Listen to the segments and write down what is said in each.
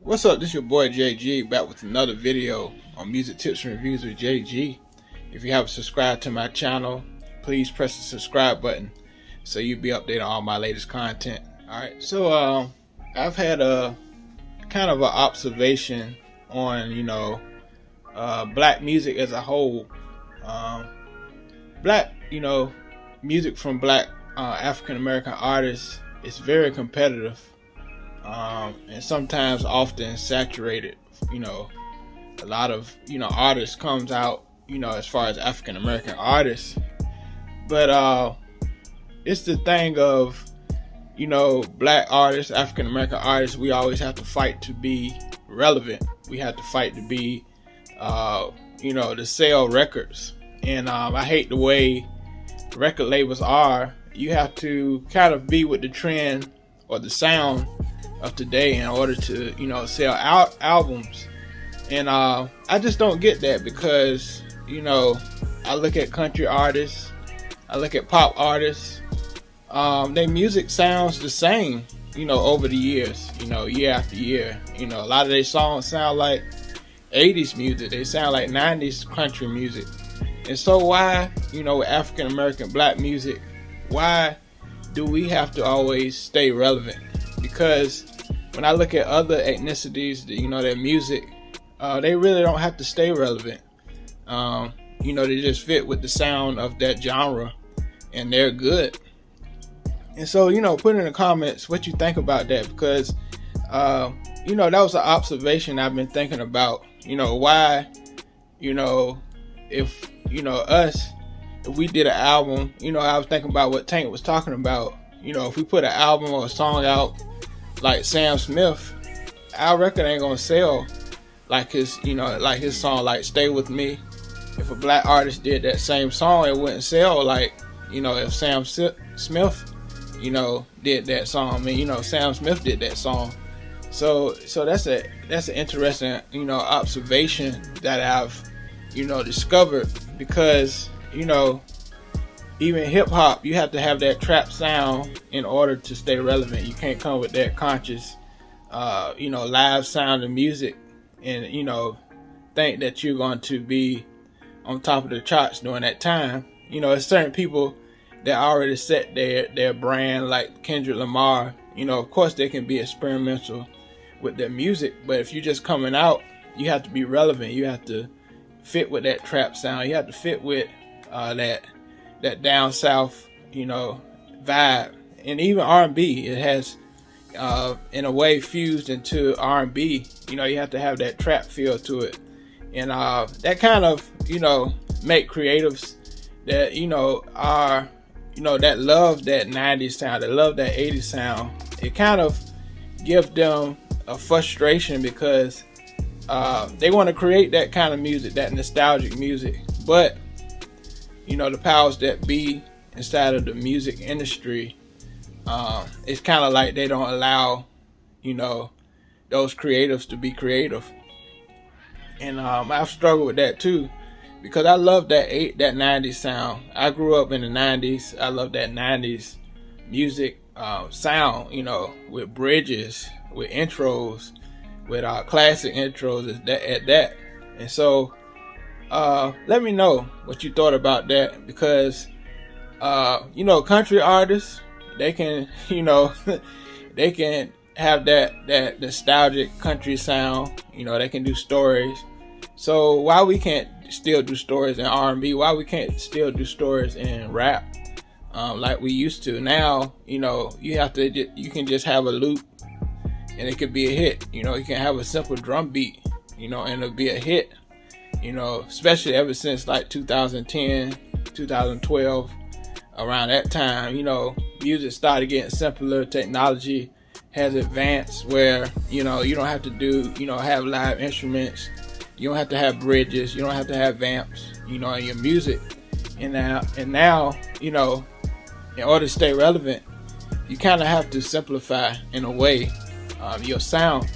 What's up? This your boy JG back with another video on music tips and reviews with JG. If you haven't subscribed to my channel, please press the subscribe button so you'll be updated on all my latest content. Alright, so I've had a kind of an observation on black music as a whole. Black music from black African American artists is very competitive. And sometimes often saturated. A lot of artists comes out as far as African American artists, but it's the thing of black artists, African American artists, we always have to fight to be relevant. We have to fight to be to sell records. And I hate the way record labels are. You have to kind of be with the trend or the sound of today in order to sell out albums. And I just don't get that, because I look at country artists, I look at pop artists, their music sounds the same over the years, year after year. A lot of their songs sound like 80s music, they sound like 90s country music. And so why with African American black music, why do we have to always stay relevant? Because when I look at other ethnicities, their music, they really don't have to stay relevant. They just fit with the sound of that genre, and they're good. And so, put in the comments what you think about that, because, that was an observation I've been thinking about. Why, if, if we did an album, I was thinking about what Tank was talking about. If we put an album or a song out like Sam Smith, our record ain't gonna sell like his song, like Stay With Me. If a black artist did that same song, it wouldn't sell like, if Sam Smith, did that song. I mean, Sam Smith did that song. So that's an interesting, observation that I've, discovered, because, even hip hop, you have to have that trap sound in order to stay relevant. You can't come with that conscious, live sound of music and, think that you're going to be on top of the charts during that time. It's certain people that already set their brand, like Kendrick Lamar. Of course they can be experimental with their music, but if you're just coming out, you have to be relevant. You have to fit with that trap sound. You have to fit with that down south, vibe. And even R&B, it has in a way fused into R&B. You have to have that trap feel to it, and that kind of make creatives that are that love that 90s sound, that love that 80s sound. It kind of gives them a frustration, because they want to create that kind of music, that nostalgic music, but the powers that be inside of the music industry, it's kind of like they don't allow those creatives to be creative. And I've struggled with that too, because I love that 90s sound. I grew up in the 90s. I love that 90s music sound, with bridges, with intros, with classic intros at that. And so let me know what you thought about that, because country artists, they can they can have that nostalgic country sound. They can do stories. So why we can't still do stories in R&B? Why we can't still do stories in rap like we used to? Now you can just have a loop and it could be a hit. You can have a simple drum beat, and it'll be a hit. Especially ever since like 2010, 2012, around that time, music started getting simpler. Technology has advanced where, you don't have to do, have live instruments. You don't have to have bridges. You don't have to have vamps, in your music. And now, in order to stay relevant, you kind of have to simplify, in a way, your sound.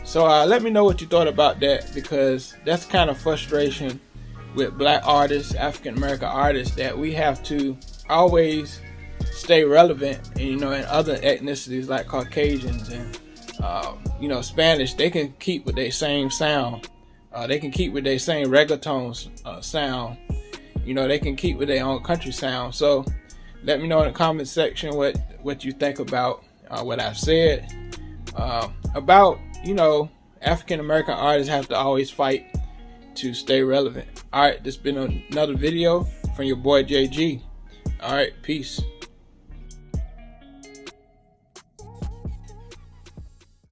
So let me know what you thought about that, because that's kind of frustration with black artists, African American artists, that we have to always stay relevant. And in other ethnicities like Caucasians and you know, Spanish, they can keep with their same sound. They can keep with their same reggaeton sound. You know, they can keep with their own country sound. So let me know in the comment section what you think about what I've said about, you know, African American artists have to always fight to stay relevant. All right, this has been another video from your boy JG. All right, peace.